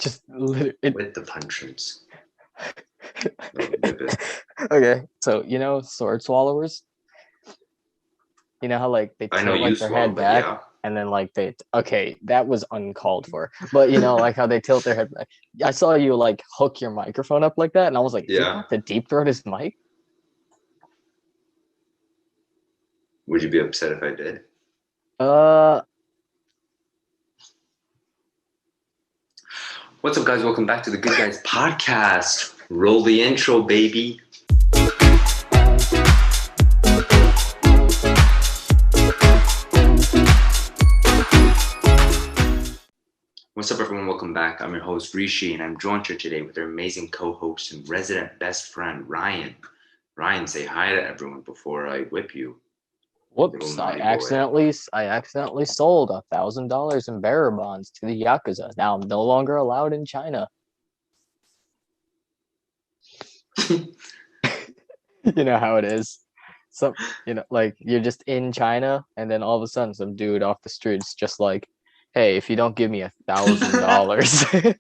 Just literally. With the punctions. Okay, so sword swallowers. You know how like they I know tilt you like their swallow, head but back, yeah. and then like that was uncalled for. But like how they tilt their head back. I saw you like hook your microphone up like that, and I was like, is he Yeah. about to deep throat his mic? Would you be upset if I did? What's up, guys? Welcome back to the Good Guys Podcast. Roll the intro, baby. What's up, everyone? Welcome back. I'm your host, Rishi, and I'm joined here today with our amazing co-host and resident best friend, Ryan. Ryan, say hi to everyone before I whip you. Whoops! I accidentally sold $1,000 in bearer bonds to the Yakuza. Now I'm no longer allowed in China. You know how it is. Some, like you're just in China, and then all of a sudden, some dude off the street's just like, "Hey, if you don't give me $1,000."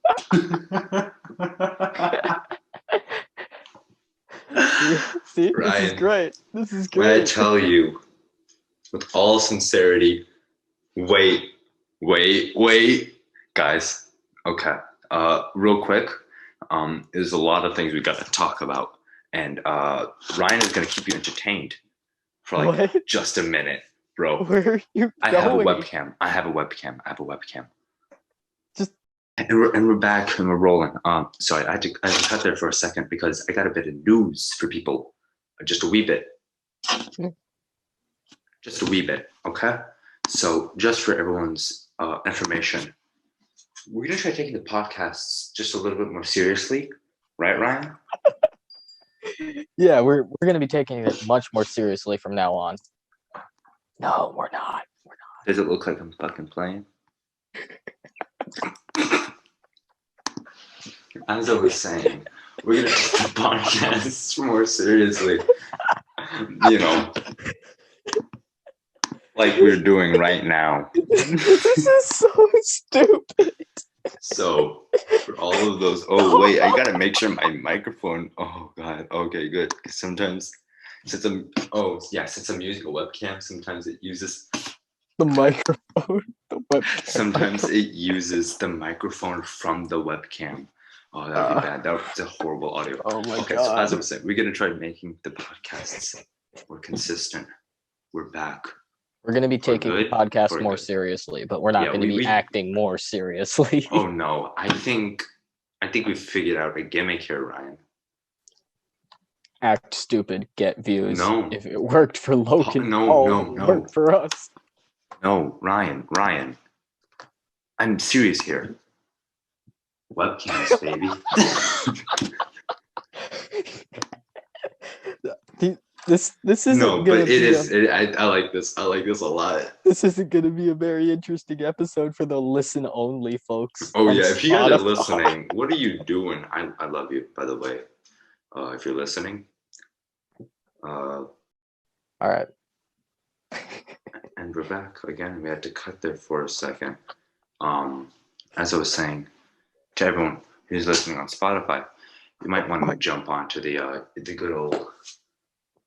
See, Ryan, this is great. This is great. When I tell you, with all sincerity, wait, guys. Okay, real quick, there's a lot of things we got to talk about, and Ryan is gonna keep you entertained for like just a minute, bro. Where are you going? I have a webcam. Just and we're back and we're rolling. Sorry, I had to cut there for a second because I got a bit of news for people. Just a wee bit. Just a wee bit, okay? So just for everyone's information, we're gonna try taking the podcasts just a little bit more seriously, right, Ryan? Yeah, we're gonna be taking it much more seriously from now on. No, we're not. Does it look like I'm fucking playing? As I was saying, we're gonna take the podcasts more seriously. Like we're doing right now. This is so stupid. So for all of those, I gotta make sure my microphone. Oh god, okay, good. Sometimes since I'm using a webcam, sometimes it uses the microphone. The webcam. Sometimes it uses the microphone from the webcam. Oh, that'd be bad. That's a horrible audio. Oh my god. So as I was saying, we're gonna try making the podcasts more consistent. We're back. We're going to be taking the podcast more seriously, but we're not going to be acting more seriously. Oh no, I think we've figured out a gimmick here, Ryan. Act stupid, get views. No. If it worked for Logan, it worked for us. No, Ryan. I'm serious here. Webcams, baby. This isn't no, but it is. I like this. I like this a lot. This isn't going to be a very interesting episode for the listen only folks. Oh yeah, if you guys are listening, what are you doing? I love you, by the way. If you're listening. All right. And we're back again. We had to cut there for a second. As I was saying to everyone who's listening on Spotify, you might want to jump onto the good old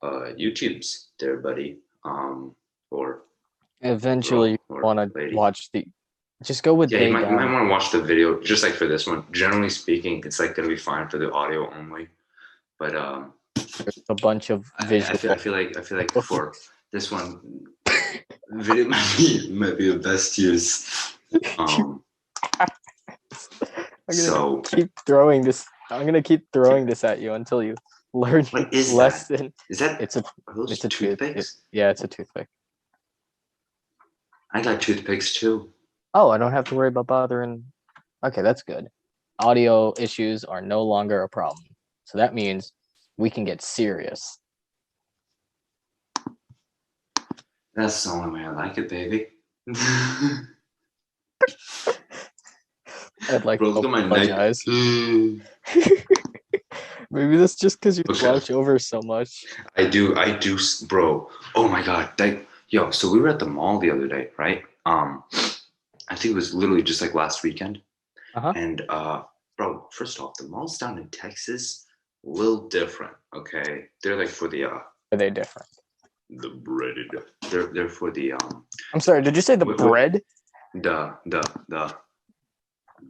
YouTubes there, buddy. Or eventually you want to watch just go with you might want to watch the video, just like for this one. Generally speaking, it's like gonna be fine for the audio only, but there's a bunch of visual. I feel like for this one, video might be the best use. I'm gonna keep throwing this. I'm gonna keep throwing this at you until you learn lesson. Is that? It's a toothpicks? It's a toothpick. I got toothpicks too. Oh, I don't have to worry about bothering. Okay, that's good. Audio issues are no longer a problem. So that means we can get serious. That's the only way I like it, baby. I'd like to apologize. Maybe that's just because you slouch over so much. I do, bro. Oh my god. So we were at the mall the other day, right? I think it was literally just like last weekend. Uh-huh. And bro, first off, the malls down in Texas, a little different. Okay, they're like for Are they different? the breaded. They're for the I'm sorry, did you say the what bread? the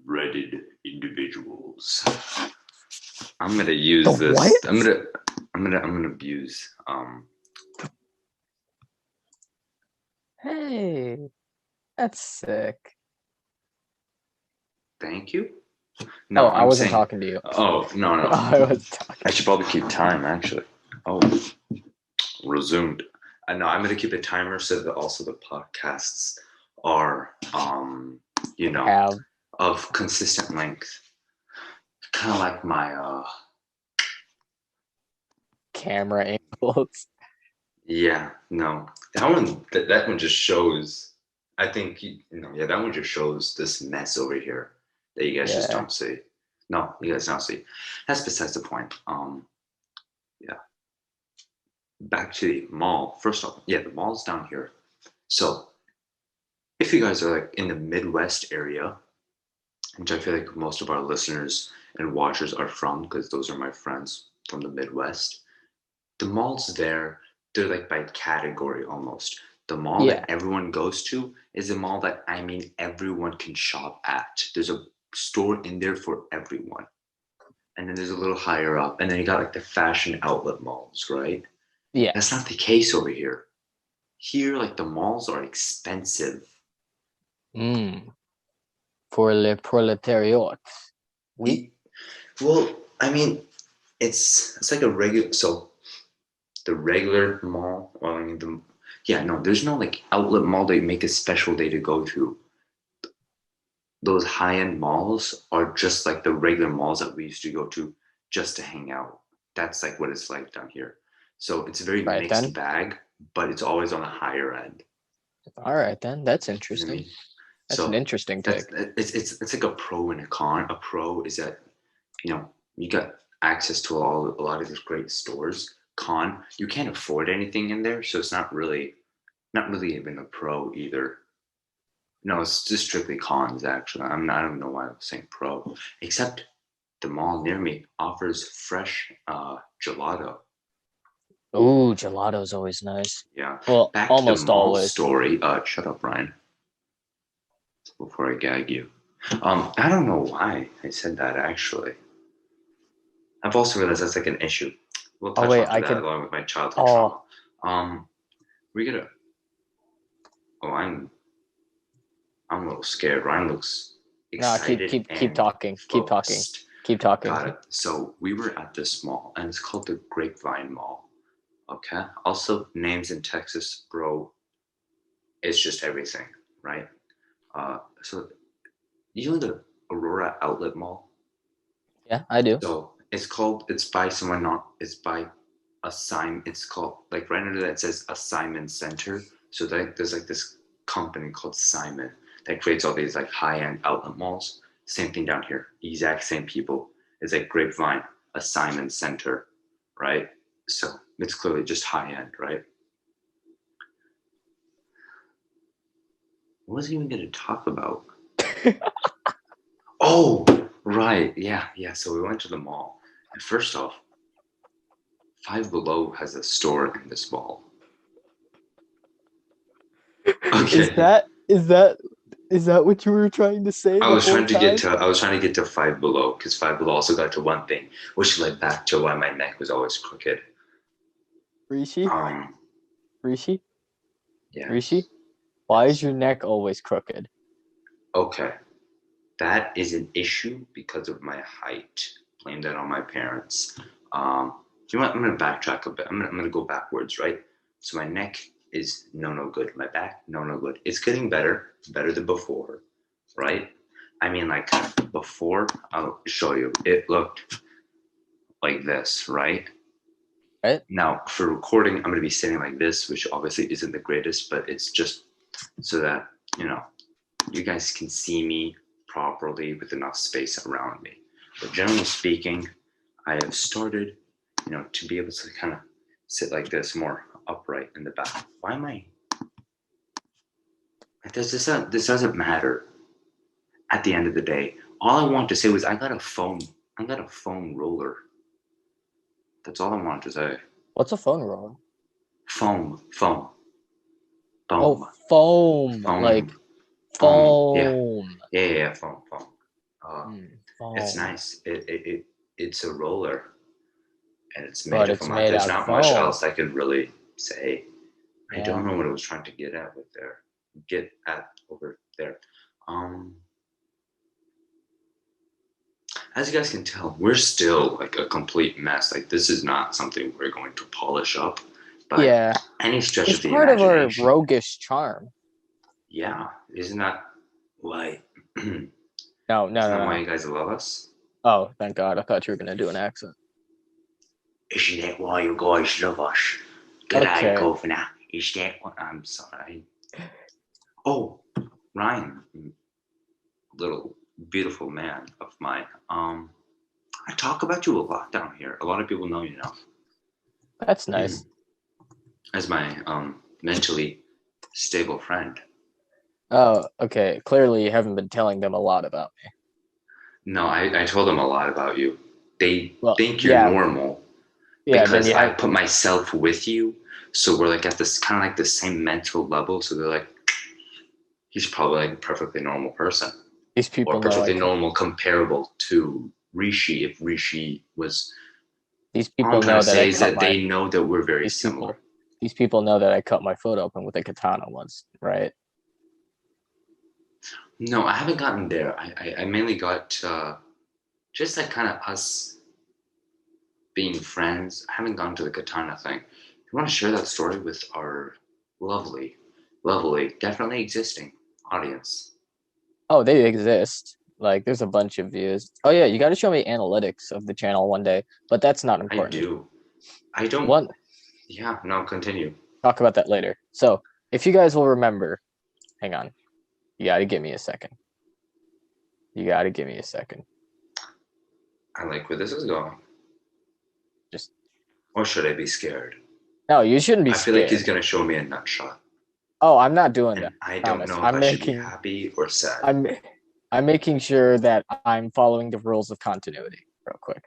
breaded individuals. I'm gonna use The what? this. I'm gonna abuse Hey, that's sick. thank you. Oh, No, I I'm wasn't saying. talking to you. Oh no. I was talking. I should probably keep time actually. Oh, resumed. No, I'm gonna keep a timer so that also the podcasts are you know Have of consistent length. Kind of like my camera angles. yeah, no. That one just shows I think yeah, that one just shows this mess over here that you guys just Yeah. don't see. No, you guys don't see. That's besides the point. Yeah. Back to the mall. First off, yeah, the mall's down here. So if you guys are like in the Midwest area, which I feel like most of our listeners and watchers are from, because those are my friends from the Midwest, the malls there, they're like by category almost. The mall Yeah. that everyone goes to is a mall that everyone can shop at. There's a store in there for everyone. And then there's a little higher up, and then you got like the fashion outlet malls, right? That's Yes. not the case over here. Here, like the malls are expensive. Mm. For le proletariat. Oui. Well, I mean, it's like a regular. So the regular mall. Well, I mean yeah, no, there's no like outlet mall that you make a special day to go to. Those high end malls are just like the regular malls that we used to go to just to hang out. That's like what it's like down here. So it's a very Right then. mixed bag, but it's always on the higher end. All right then. That's You know what I interesting. mean? That's an So interesting that's take. it's like a pro and a con. A pro is that you got access to a lot of these great stores. Con, you can't afford anything in there, so it's not really even a pro either. No, it's just strictly cons actually. I don't know why I was saying pro, except the mall near me offers fresh gelato. Ooh, gelato's always nice. Yeah. Well, Back to the almost mall always. story. Shut up, Ryan, before I gag you. I don't know why I said that actually. I've also realized that's like an issue. We'll Oh touch wait, onto I that could. along with my childhood Oh trauma. We gotta. Oh, I'm a little scared. Ryan looks no, excited keep and talking. Keep talking. focused. Keep talking. Got it. So we were at this mall, and it's called the Grapevine Mall. Okay. Also, names in Texas, bro. It's just everything, right? So you know the Aurora Outlet Mall. Yeah, I do. So it's called. It's by someone not. It's by a sign. It's called like right under that it says a Simon Center. So there's like this company called Simon that creates all these like high end outlet malls. Same thing down here. Exact same people. It's like Grapevine, a Simon Center, right? So it's clearly just high end, right? What was I even going to talk about? Oh, right. Yeah. So we went to the mall. And first off, Five Below has a store in this mall. Is Okay. that is that is that what you were trying to say the whole time? I was trying to get to Five Below because Five Below also got to one thing, which led back to why my neck was always crooked. Rishi? Um, Rishi? Rishi? yes. Why is Yes. your neck always crooked? Okay. That is an issue because of my height. Blame that on my parents. You know what? I'm gonna backtrack a bit. I'm gonna go backwards, right? So my neck is no good. My back no good. It's getting better than before, right? I mean, like before, I'll show you. It looked like this, right? Right? Now for recording, I'm gonna be sitting like this, which obviously isn't the greatest, but it's just so that you know you guys can see me properly with enough space around me. But generally speaking, I have started, to be able to kind of sit like this more upright in the back. Why am I? This doesn't matter at the end of the day. All I wanted to say was I got a foam roller. That's all I wanted to say. What's a phone roller? Foam. Oh, foam. Like Yeah. foam. Yeah, foam. It's Foam. nice. It's a roller, and it's made But of a it's mat. made There's out of not much foam. else I could really say. I Yeah. don't know what I was trying to get at with there. Get at over there. Um, as you guys can tell, we're still like a complete mess. Like this is not something we're going to polish up by Yeah. any stretch It's of the part of our imagination. roguish charm. Yeah, isn't that why? Isn't No. that why you guys love us? Oh, thank God. I thought you were going to do an accent. Isn't that why you guys love us? G'day, Okay. governor. Is that what I'm sorry? Oh, Ryan, little beautiful man of mine. I talk about you a lot down here. A lot of people know you now That's nice. as my mentally stable friend. Oh, okay. Clearly, you haven't been telling them a lot about me. No, I told them a lot about you. They Well, think you're yeah. normal Yeah, then because you I have. put myself with you. So we're like at this kind of like the same mental level. So they're like, he's probably like a perfectly normal person. These Or people know I perfectly cut. normal comparable to Rishi if Rishi was. These All I'm people trying know to that I say is cut that my. they know that we're very These similar. people. These people know that I cut my foot open with a katana once, right? No, I haven't gotten there. I mainly got just like kind of us being friends. I haven't gone to the katana thing. You want to share that story with our lovely, definitely existing audience? Oh, they exist. Like, there's a bunch of views. Oh yeah, you got to show me analytics of the channel one day, but that's not I important. do. I don't. One, Yeah, no, continue. talk about that later. So, if you guys will remember, hang on. You got to give me a second. You got to give me a second. I like where this is going. Just Or should I be scared? no, you shouldn't be I feel like he's scared. going to show me a nut shot. Oh, I'm not doing that. And I I don't promise. know if I should be happy or sad. I'm making sure that I'm following the rules of continuity real quick.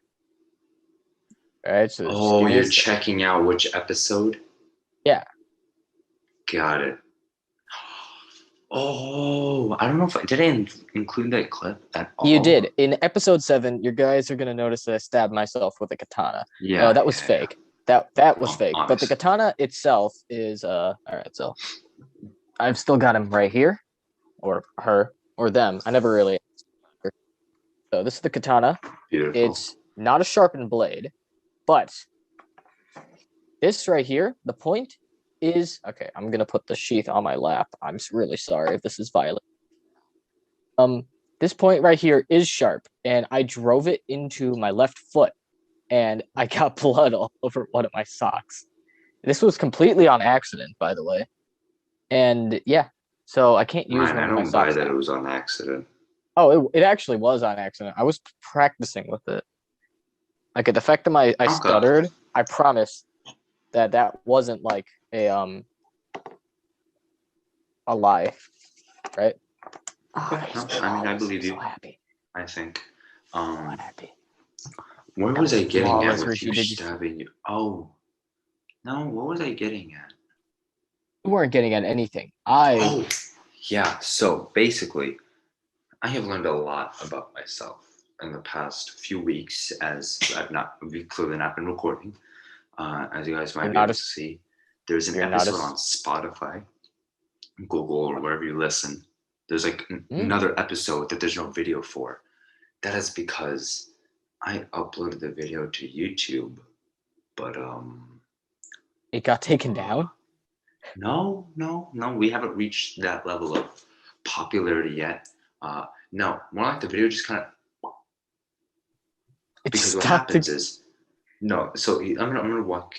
All right, so just Oh, give me you're checking out which episode? Yeah. Got it. Oh, I don't know if did I include that clip at all? You did. In episode 7, you guys are gonna notice that I stabbed myself with a katana. Yeah, that was fake. That was fake. But the honest. katana itself is all right. So I've still got him right here, or her, or them. I never really. So this is the katana. Beautiful. It's not a sharpened blade, but this right here, the point is okay. I'm gonna put the sheath on my lap. I'm really sorry if this is violent. This point right here is sharp, and I drove it into my left foot, and I got blood all over one of my socks. This was completely on accident, by the way. And yeah, so I can't use Ryan, one I of my don't buy socks that now. it was on accident. Oh, it actually was on accident. I was practicing with it. Like the fact that I stuttered, I promise that wasn't like a lie, right? Okay, no, I mean I believe you. So happy. I think. So happy. Where was I getting at with Rishi, you stabbing you? Oh, no, what was I getting at? You weren't getting at anything. Oh, yeah. So basically, I have learned a lot about myself in the past few weeks as we've clearly not been recording. As you guys might be able to see, there's an episode on Spotify, Google, or wherever you listen. There's like another episode that there's no video for. That is because I uploaded the video to YouTube, but it got taken down. No, we haven't reached that level of popularity yet. No, more like the video just kind of. Because what happens is, no. So I'm gonna walk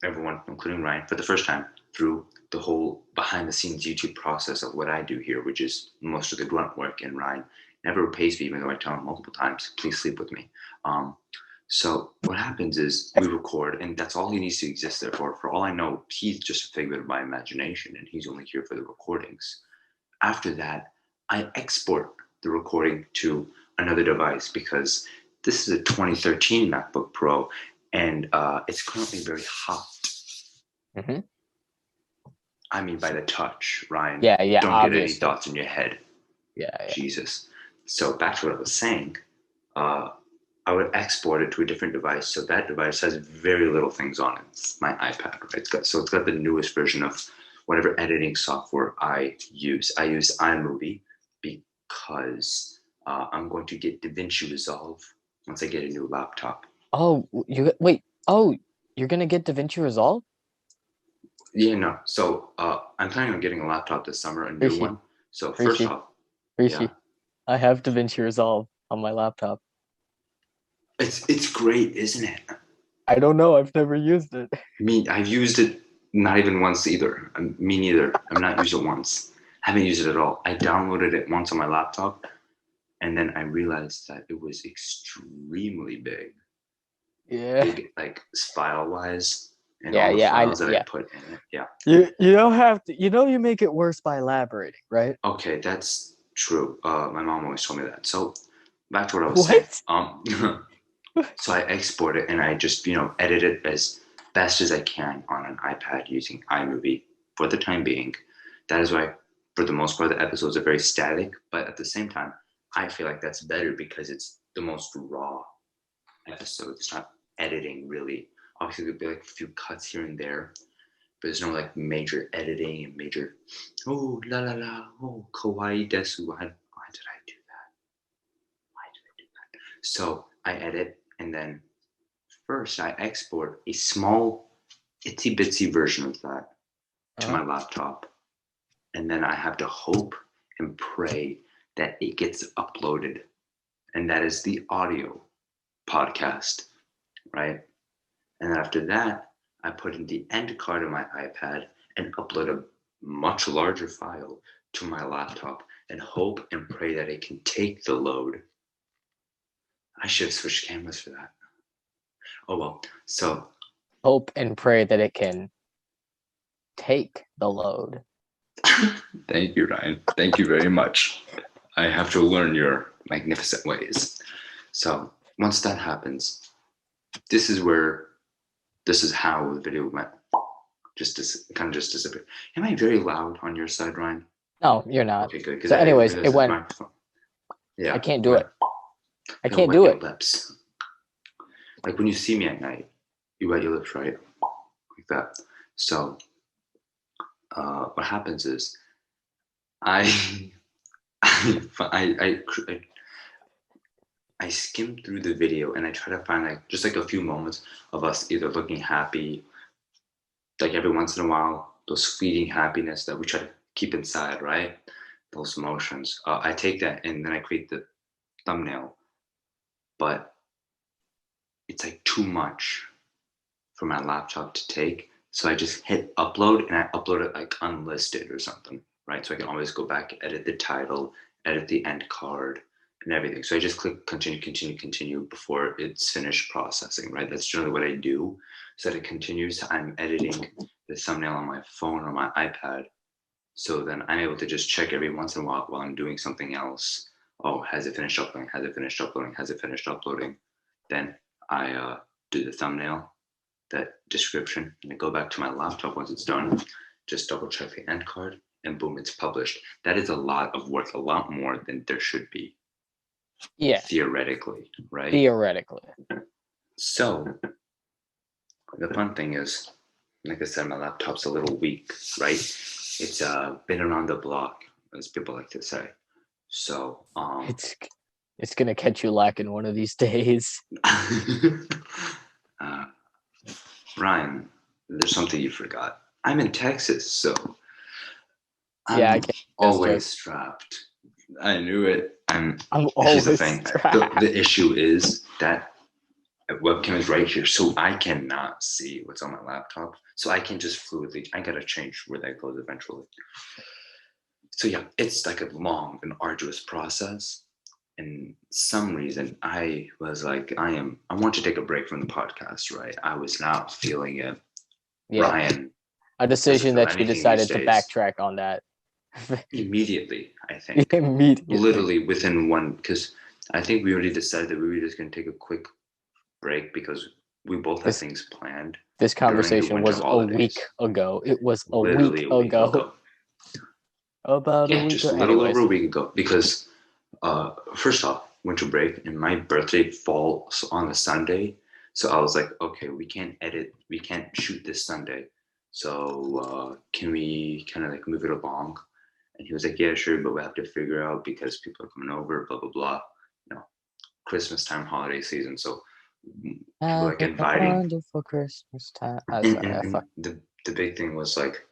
everyone, including Ryan, for the first time through the whole behind-the-scenes YouTube process of what I do here, which is most of the grunt work. And Ryan never pays me, even though I tell him multiple times, "Please sleep with me." So what happens is we record, and that's all he needs to exist there for. For all I know, he's just a figment of my imagination, and he's only here for the recordings. After that, I export the recording to another device because this is a 2013 MacBook Pro, and it's currently very hot. Mm-hmm. I mean, by the touch, Ryan. Yeah, Don't obviously. get any thoughts in your head. Yeah. Jesus. So back to what I was saying. I would export it to a different device. So that device has very little things on it. It's my iPad, right? It's got the newest version of whatever editing software I use. I use iMovie because I'm going to get DaVinci Resolve once I get a new laptop. Oh, you're gonna get DaVinci Resolve? Yeah, no. So I'm planning on getting a laptop this summer, a new one. So first off, Rishi, I have DaVinci Resolve on my laptop. It's great, isn't it? I don't know. I've never used it. I've used it not even once either. Me neither. I've not used it once. I haven't used it at all. I downloaded it once on my laptop, and then I realized that it was extremely big. Yeah. Big, like file-wise, and all the files I put in it. Yeah. You don't have to. You make it worse by elaborating, right? Okay, that's true. My mom always told me that. So back to what I was saying. So I export it and I just, edit it as best as I can on an iPad using iMovie for the time being. That is why, for the most part, the episodes are very static. But at the same time, I feel like that's better because it's the most raw episode. It's not editing really. Obviously, there'll be like a few cuts here and there, but there's no like major editing and major, oh, la la la, oh, kawaii desu. Why did I do that? Why did I do that? So I edit. And then first I export a small itsy bitsy version of that to my laptop. And then I have to hope and pray that it gets uploaded. And that is the audio podcast, right? And then after that, I put in the end card of my iPad and upload a much larger file to my laptop and hope and pray that it can take the load. I should have switched cameras for that. Oh, well, so. Hope and pray that it can take the load. Thank you, Ryan. Thank you very much. I have to learn your magnificent ways. So once that happens, this is how the video went. Just disappeared. Am I very loud on your side, Ryan? No, you're not. Okay, good. So anyways, it went. Yeah. I can't do it. I can't do it. Lips. Like when you see me at night, you wet your lips, right? Like that. So what happens is I skim through the video and I try to find just a few moments of us either looking happy, like every once in a while, those fleeting happiness that we try to keep inside, right? Those emotions. I take that and then I create the thumbnail, but it's too much for my laptop to take. So I just hit upload and I upload it unlisted or something, right? So I can always go back, edit the title, edit the end card and everything. So I just click continue before it's finished processing, right? That's generally what I do. So that it continues. I'm editing the thumbnail on my phone or my iPad. So then I'm able to just check every once in a while I'm doing something else. Oh, has it finished uploading? Has it finished uploading? Has it finished uploading? Then I do the thumbnail, that description, and I go back to my laptop once it's done, just double check the end card, and boom, it's published. That is a lot of work, a lot more than there should be. Yeah. Theoretically, right? Theoretically. So the fun thing is, like I said, my laptop's a little weak, right? It's been around the block, as people like to say. So it's gonna catch you lacking one of these days. Ryan, there's something you forgot. I'm in Texas, so I'm always strapped. I knew it. I'm always the thing. The issue is that webcam is right here, so I cannot see what's on my laptop. So I can just fluidly. I gotta change where that goes eventually. So yeah, it's a long and arduous process. And some reason I was I want to take a break from the podcast, right? I was not feeling it. Yeah. Ryan. A decision that you decided to backtrack on that. Immediately, I think. Immediately. Literally within one, because I think we already decided that we were just going to take a quick break because we both had things planned. This conversation was a week ago. It was literally a week ago. About a week just ago. a little Anyways. over a week ago. Because first off, winter break, and my birthday falls on a Sunday. So I was like, okay, we can't shoot this Sunday. So can we kind of like move it along? And he was like, yeah, sure, but we have to figure out because people are coming over, blah, blah, blah. You know, Christmas time, holiday season. So people like inviting. Wonderful Christmas time. The big thing was like,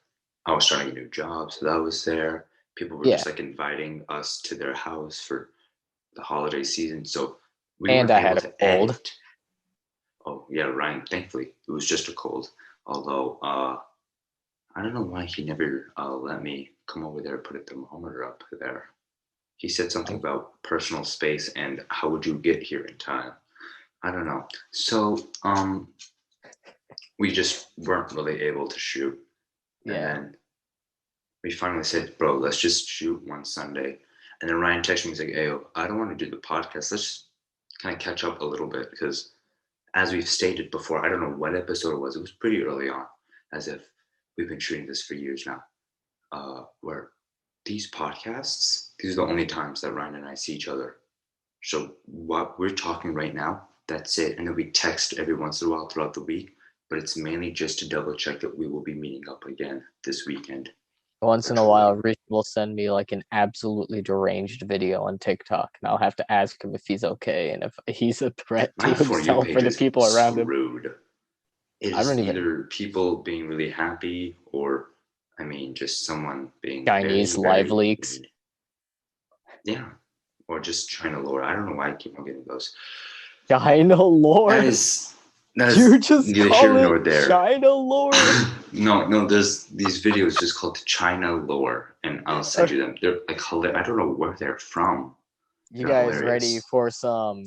I was starting a new job, so that was there. People were just like inviting us to their house for the holiday season. So we weren't able to edit. Oh yeah, Ryan. Thankfully, it was just a cold. Although I don't know why he never let me come over there and put a thermometer up there. He said something about personal space and how would you get here in time. I don't know. So we just weren't really able to shoot. Yeah. And then we finally said, bro, let's just shoot one Sunday. And then Ryan texted me, he's like, hey, I don't want to do the podcast. Let's kind of catch up a little bit because as we've stated before, I don't know what episode it was. It was pretty early on, as if we've been shooting this for years now, where these podcasts, these are the only times that Ryan and I see each other. So what we're talking right now, that's it. And then we text every once in a while throughout the week, but it's mainly just to double check that we will be meeting up again this weekend. Once in a while, Rishi will send me like an absolutely deranged video on TikTok, and I'll have to ask him if he's okay and if he's a threat to himself or the people around him. It is either people being really happy or, I mean, just someone being Chinese live leaks. Yeah, or just China lore. I don't know why I keep on getting those. China lore? That is you just neither call here it nor there. China lore? No, there's these videos just called China lore, and I'll send you them. They're like hilarious. I don't know where they're from. You guys ready for some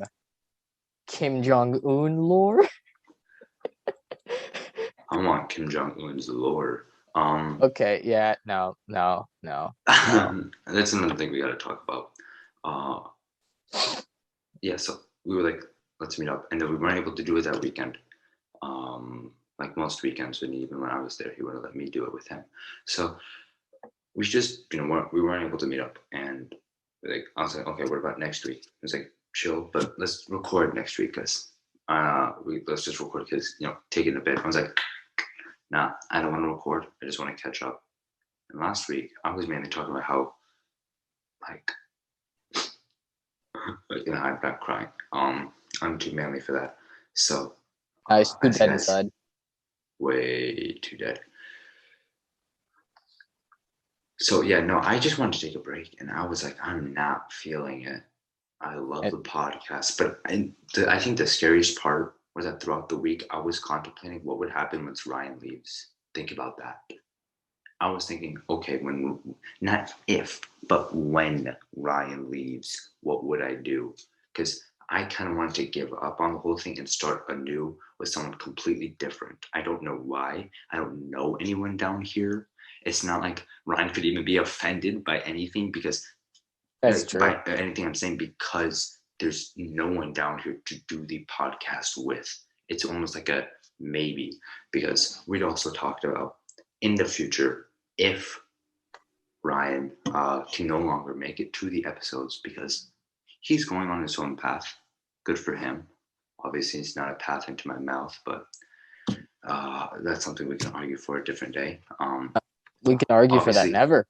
Kim Jong-un lore? I want Kim Jong-un's lore. Okay, yeah, no. That's another thing we got to talk about. Yeah, so we were like, let's meet up, and then we weren't able to do it that weekend. Like most weekends, and even when I was there, he wouldn't let me do it with him. So we just, we weren't able to meet up, and like I was like, okay, what about next week? He was like, chill, but let's record next week, because let's just record because taking a bit. I was like, nah, I don't want to record. I just want to catch up. And last week, I was mainly talking about how, like I'm not crying. I'm too manly for that. So nice, too dead inside. Way too dead. So yeah, no, I just wanted to take a break, and I was like, I'm not feeling it. I love the podcast, but I think the scariest part was that throughout the week, I was contemplating what would happen once Ryan leaves. Think about that. I was thinking, okay, not if, but when Ryan leaves, what would I do? Because I kind of wanted to give up on the whole thing and start anew with someone completely different. I don't know why. I don't know anyone down here. It's not like Ryan could even be offended by anything because that's true. By anything I'm saying, because there's no one down here to do the podcast with. It's almost like a maybe, because we'd also talked about in the future if Ryan can no longer make it to the episodes because he's going on his own path. Good for him. Obviously, it's not a path into my mouth, but that's something we can argue for a different day. We can argue for that. Never.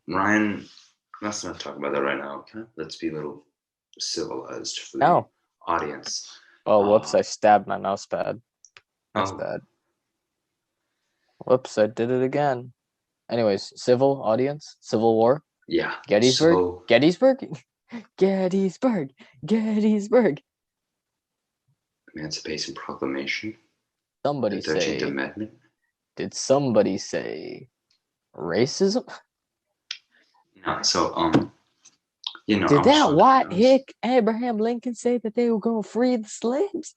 Ryan, let's not talk about that right now. Okay? Let's be a little civilized for the audience. Oh, whoops! I stabbed my mouse pad. That's bad. Whoops! I did it again. Anyways, civil audience, Civil War. Yeah. Gettysburg. So, Gettysburg. Emancipation Proclamation. Somebody the 13th say. Amendment. Did somebody say racism? No. So Did that white hick Abraham Lincoln say that they were going to free the slaves?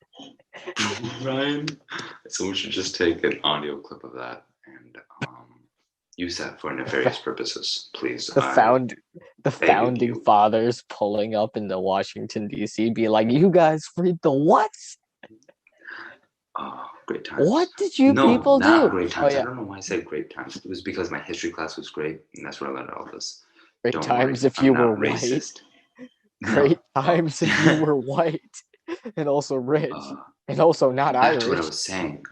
Ryan. So we should just take an audio clip of that and Use that for nefarious purposes, please. The Beg of founding you. fathers pulling up into Washington D.C. be like, "You guys read the what? Oh, great times. What did you No, people not do?" great Oh times. I yeah, don't know why I said great times. It was because my history class was great, and that's where I learned all this. great Don't worry, times if I'm you were not white. racist. Great No. Oh. times if you were white and also rich and also not Back to what I Irish. was saying.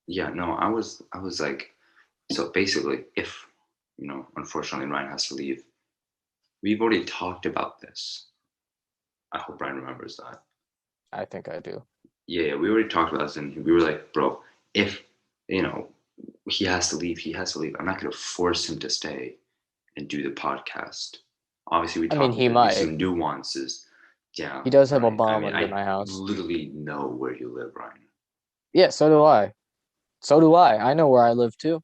Yeah, no, I was like, so basically, if unfortunately Ryan has to leave, we've already talked about this. I hope Ryan remembers that. I think I do. Yeah, we already talked about this, and we were like, bro, if you know he has to leave, he has to leave. I'm not going to force him to stay and do the podcast. Obviously, we I mean, talked he there'd be might. some nuances. Yeah, He does have a Ryan. I bomb mean, under I my house. literally know where you live, Ryan. Yeah, so do I. So do I. I know where I live too.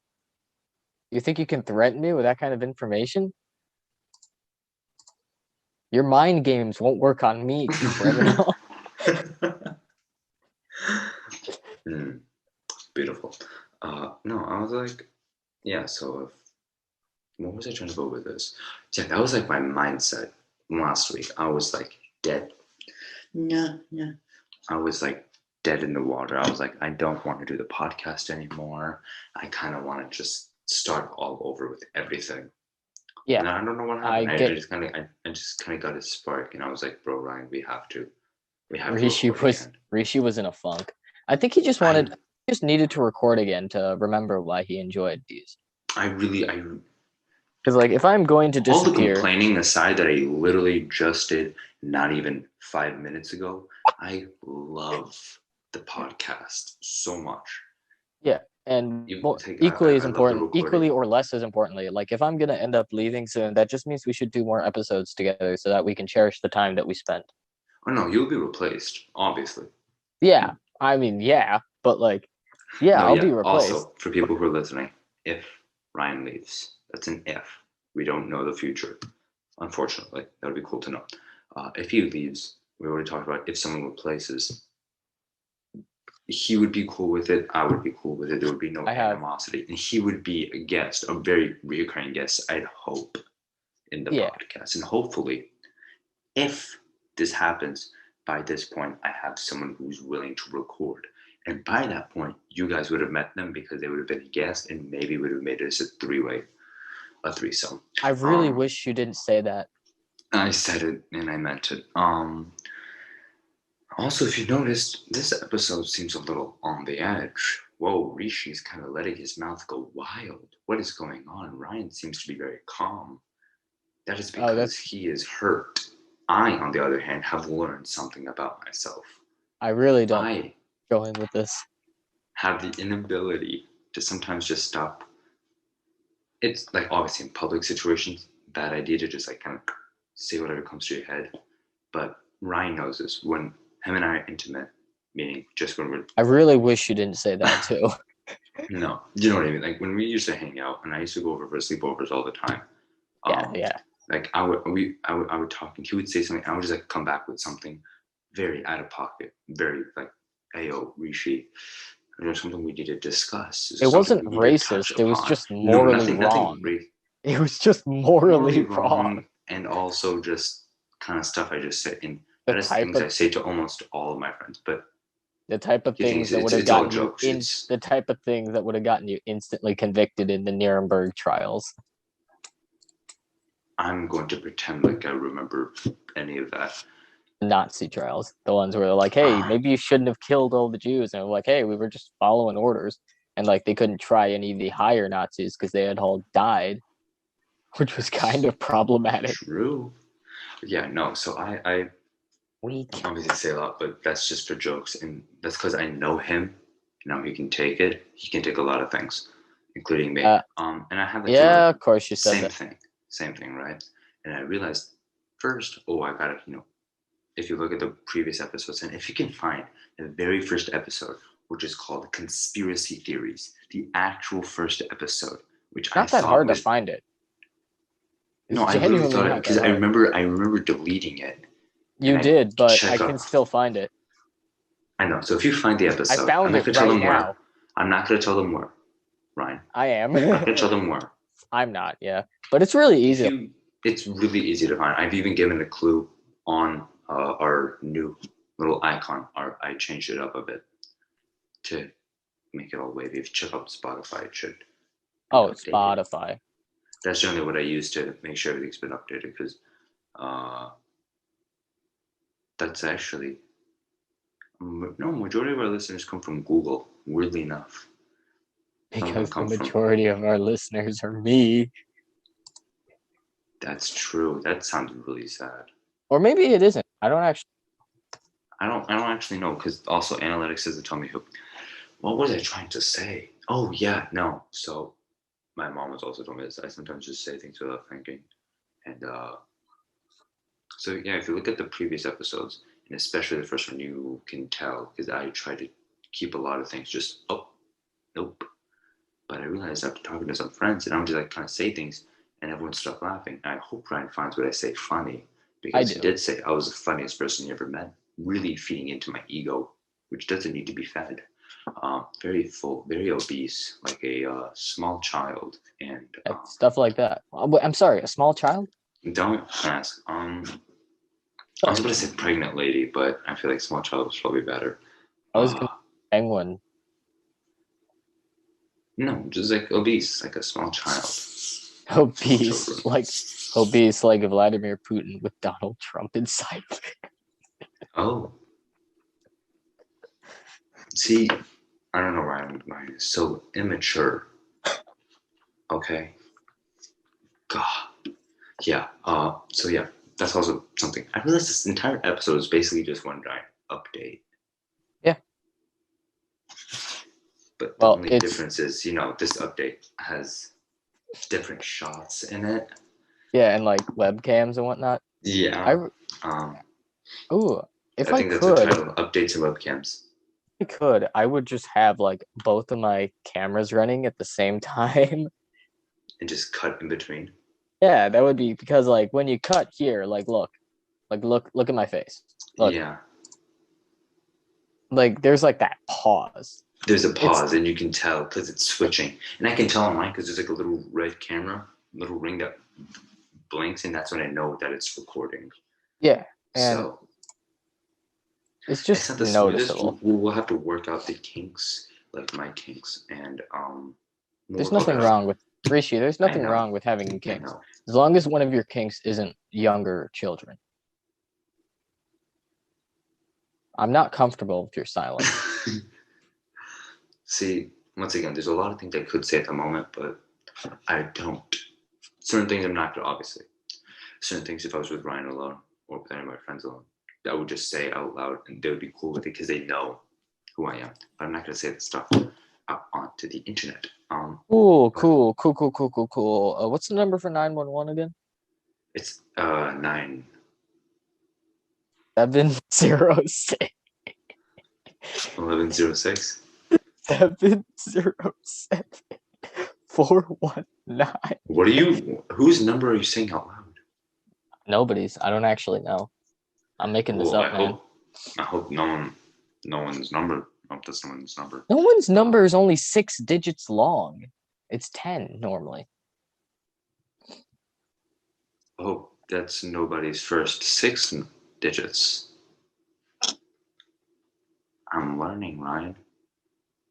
You think you can threaten me with that kind of information? Your mind games won't work on me, criminal. Beautiful. No, I was like, yeah. So, what was I trying to go with this? Yeah, that was like my mindset last week. I was like dead. Yeah, yeah. I was like dead in the water. I was like, I don't want to do the podcast anymore. I kind of want to just start all over with everything. Yeah, And I don't know what I happened. I get just kind of got a spark, and I was like, bro, Ryan, we have to Rishi record again. was in a funk. I think he just needed to record again to remember why he enjoyed these. I Because like if I'm going to all the disappear, complaining aside that I literally just did not even 5 minutes ago, I love the podcast so much. yeah, and I equally as love the important, recording. equally or less as importantly, like if I'm gonna end up leaving soon, that just means we should do more episodes together so that we can cherish the time that we spent. Oh no, you'll be replaced, obviously. Yeah, I mean, yeah, but like, yeah, No, I'll yeah. be replaced. Also, for people who are listening, if Ryan leaves, that's an if. We don't know the future. Unfortunately, that would be cool to know. If he leaves, we already talked about if someone replaces, he would be cool with it. I would be cool with it. There would be no animosity, and he would be a guest, a very reoccurring guest. I'd hope in the podcast, and hopefully, if this happens, by this point, I have someone who's willing to record. And by that point, you guys would have met them because they would have been a guest and maybe would have made this a threesome. I really wish you didn't say that. I said it and I meant it. Also, if you noticed, this episode seems a little on the edge. Whoa, Rishi's kind of letting his mouth go wild. What is going on? Ryan seems to be very calm. That is because he is hurt. I, on the other hand, have learned something about myself. I really don't go in with this. Have the inability to sometimes just stop. It's like obviously in public situations, bad idea to just like kind of say whatever comes to your head. But Ryan knows this. When him and I are intimate, meaning just when we're. I really wish you didn't say that too. No, you know what I mean. Like when we used to hang out, and I used to go over for sleepovers all the time. Yeah. Like I would talk, and he would say something, and I would just like come back with something very out of pocket, very like, "Ayo, Rishi, there's something we need to discuss." It wasn't racist. It was just morally wrong. It was just morally wrong. And also just kind of stuff I just said. And that is things I say to almost all of my friends. But the type of things that would have gotten you the type of things that would have gotten you instantly convicted in the Nuremberg trials. I'm going to pretend like I remember any of that. Nazi trials, the ones where they're like, hey, maybe you shouldn't have killed all the Jews, and they're like, hey, we were just following orders, and like they couldn't try any of the higher Nazis because they had all died, which was kind of problematic. True. Yeah, no, so I obviously say a lot, but that's just for jokes, and that's because I know him. Now he can take it. He can take a lot of things, including me. And I have of course you said same thing, right? And I realized first, I gotta, if you look at the previous episodes, and if you can find the very first episode, which is called Conspiracy Theories, the actual first episode, which not that hard to find it. No, I literally thought it because I remember deleting it. You did, but I can still find it. I know. So if you find the episode, I found it right now. I'm not going to tell them where. Ryan. I am. I'm gonna tell them more. I'm not. Yeah, but it's really easy. It's really easy to find. I've even given a clue on our new little icon. I changed it up a bit to make it all wavy. If you check out Spotify, it should. Oh, Updated. Spotify. That's generally what I use to make sure everything's been updated because that's actually majority of our listeners come from Google. Weirdly enough, Because the majority of our listeners are me. That's true. That sounds really sad. Or maybe it isn't. I don't actually know because also analytics doesn't tell me who. What was I trying to say? Oh yeah, no. So my mom has also told me this. I sometimes just say things without thinking, and so yeah. If you look at the previous episodes, and especially the first one, you can tell because I try to keep a lot of things just nope. But I realized after talking to some friends, and I would just like kind of say things, and everyone stopped laughing. And I hope Ryan finds what I say funny because he did say I was the funniest person he ever met, really feeding into my ego, which doesn't need to be fed. Very full, very obese, like a small child, and stuff like that. I'm sorry, a small child? Don't ask. I was going to say pregnant lady, but I feel like small child was probably better. I was going to say penguin. No, just like obese, like a small child. Obese, like Vladimir Putin with Donald Trump inside. Oh. See, I don't know why Ryan is so immature. Okay. God. Yeah. So yeah, that's also something. I realized this entire episode is basically just one giant update. Yeah. But the only difference is, this update has different shots in it. Yeah, and like webcams and whatnot. Yeah. If I think that's the title, updates and webcams. I would just have like both of my cameras running at the same time. And just cut in between. Yeah, that would be because like when you cut here, look at my face. Look. Yeah. Like there's like that pause. There's a pause, and you can tell because it's switching. And I can tell on mine because there's like a little red camera, little ring that blinks, and that's when I know that it's recording. Yeah, and so it's just noticeable. We'll have to work out the kinks, like my kinks, and there's nothing wrong with Rishi. There's nothing wrong with having kinks, as long as one of your kinks isn't younger children. I'm not comfortable with your silence. See, once again, there's a lot of things I could say at the moment, but I don't. Certain things I'm not going to, obviously. Certain things, if I was with Ryan alone or with any of my friends alone, I would just say out loud and they would be cool with it because they know who I am. But I'm not going to say the stuff out onto the internet. Cool. What's the number for 911 again? It's 9. 706. 1106. 707 419. What are you? Whose number are you saying out loud? Nobody's. I don't actually know. I'm making this up, man. I hope no one's number. I hope that's no one's number. No one's number is only 6 digits long. It's 10 normally. I hope that's nobody's first 6 digits. I'm learning, Ryan.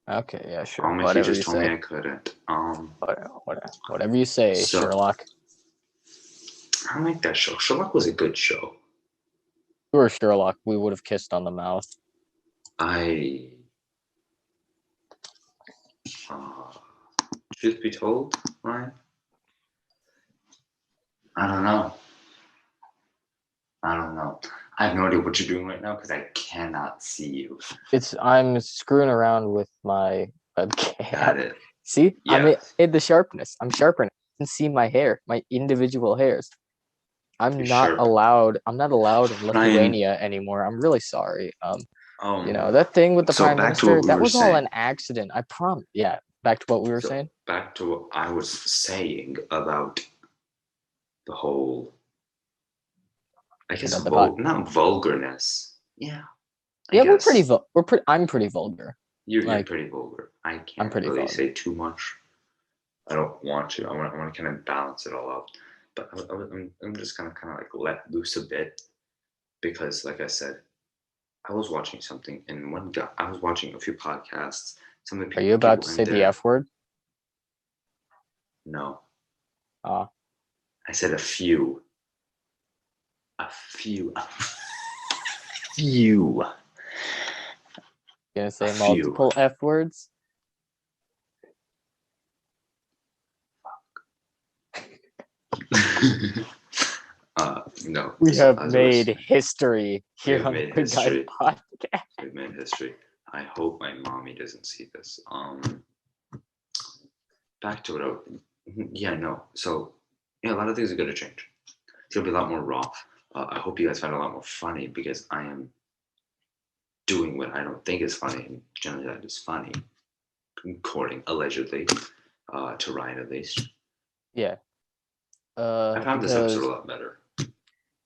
Okay, yeah, sure. If you just told me I couldn't. Whatever you say, Sherlock. I like that show. Sherlock was a good show. If you were Sherlock, we would have kissed on the mouth. Truth be told, Ryan, I don't know. I have no idea what you're doing right now because I cannot see you. I'm screwing around with my webcam. Got it. See? Yeah. I made the sharpness. I'm sharpening. You can see my hair, my individual hairs. I'm not allowed in Lithuania anymore. I'm really sorry. That thing with the prime minister, that was all an accident. I promise. Yeah. Back to what we were saying? Back to what I was saying about the whole, I guess, not vulgarness. Yeah. We're pretty. I'm pretty vulgar. You're pretty vulgar. I can't really say too much. I don't want to. I want to kind of balance it all out. But I'm just gonna kind of like let loose a bit because, like I said, I was watching something, and one guy, I was watching a few podcasts. Some of the Are you about to people say in the there. F word? No, Uh, I said a few. A few. A few. gonna say A few. multiple F words? No. We So have as I was made saying, history we here have on the made Good Guys history. podcast. We've made history. I hope my mommy doesn't see this. Back to it. Yeah, no. So, yeah, a lot of things are going to change. It's going to be a lot more raw. I hope you guys find it a lot more funny because I am doing what I don't think is funny, and generally that is funny, according allegedly to Ryan at least. Yeah. I found this episode a lot better.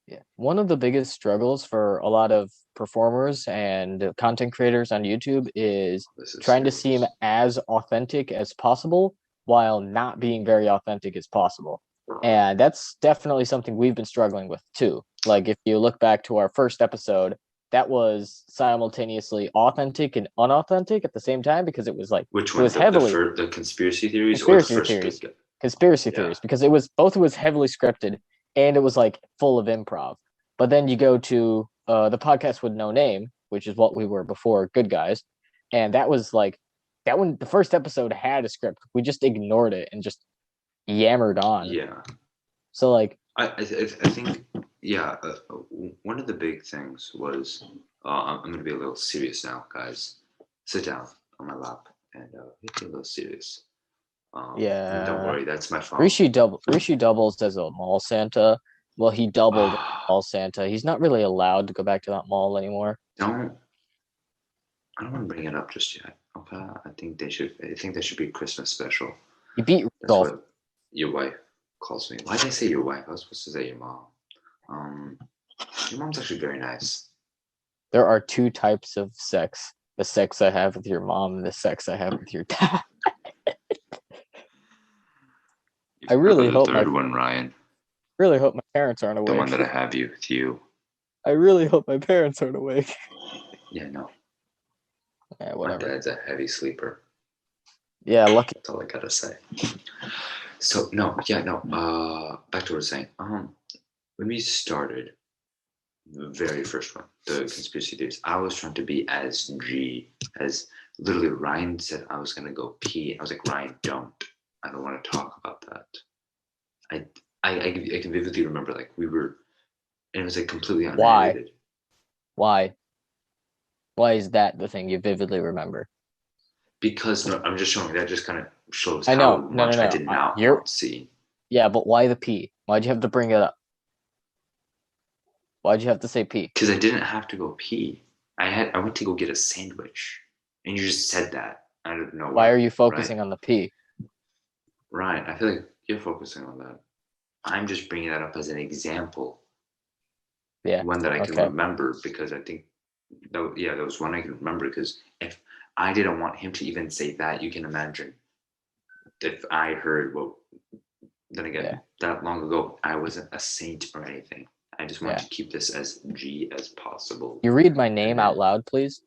Yeah, one of the biggest struggles for a lot of performers and content creators on YouTube is trying to seem as authentic as possible while not being very authentic as possible. And that's definitely something we've been struggling with too. Like if you look back to our first episode, that was simultaneously authentic and unauthentic at the same time because it was like which it one? was heavily The conspiracy theories or the conspiracy first theories. big? Conspiracy theories because it was heavily scripted and it was like full of improv. But then you go to the podcast with no name, which is what we were before Good Guys, and that was like that one. The first episode had a script. We just ignored it and just yammered on. Yeah. So like, I think yeah. One of the big things was I'm going to be a little serious now, guys. Sit down on my lap and be a little serious. And don't worry, that's my phone. Rishi doubles as a mall Santa. Well, he doubled as a mall Santa. He's not really allowed to go back to that mall anymore. I don't want to bring it up just yet. Okay, I think they should be a Christmas special. You beat That's Rudolph. what your wife calls me. Why did I say your wife? I was supposed to say your mom. Your mom's actually very nice. There are two types of sex: the sex I have with your mom and the sex I have with your dad. I really hope the third one, Ryan. Really hope my parents aren't awake. The one that I have with you. I really hope my parents aren't awake. Yeah, no. Yeah, whatever. My dad's a heavy sleeper. Yeah, lucky. That's all I gotta say. So no. Back to what I was saying. When we started the very first one, the conspiracy theories, I was trying to be as G as literally Ryan said I was gonna go pee. I was like, Ryan, don't. I don't want to talk about that. I can vividly remember like we were, and it was like completely unrelated. Why is that the thing you vividly remember? Because no, I'm just showing that just kind of shows how much I did not want to see. Yeah, but why the pee? Why'd you have to bring it up? Why'd you have to say pee? Because I didn't have to go pee. I went to go get a sandwich, and you just said that out of nowhere. Why are you focusing on the pee? Ryan, I feel like you're focusing on that. I'm just bringing that up as an example. Yeah. One that I can remember because I think, that was one I can remember because if I didn't want him to even say that, you can imagine if I heard, well, then again, that long ago, I wasn't a saint or anything. I just wanted to keep this as G as possible. You read my name out loud, please?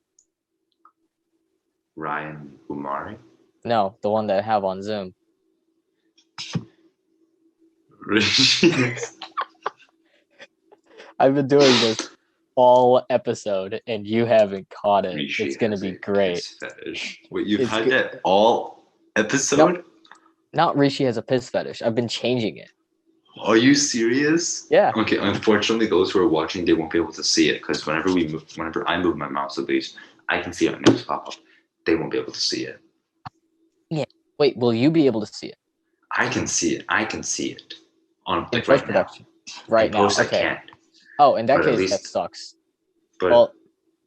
Ryan Umari? No, the one that I have on Zoom. I've been doing this all episode and you haven't caught it. Rishi it's gonna be great. Wait, you've had that all episode? No, not Rishi has a piss fetish. I've been changing it. Are you serious? Yeah. Okay, unfortunately those who are watching, they won't be able to see it because whenever I move my mouse at least, I can see it on names pop up. They won't be able to see it. Yeah. Wait, will you be able to see it? I can see it. On in post-production. Right now. Post, okay. I can't. Oh, in that case, that sucks. But well,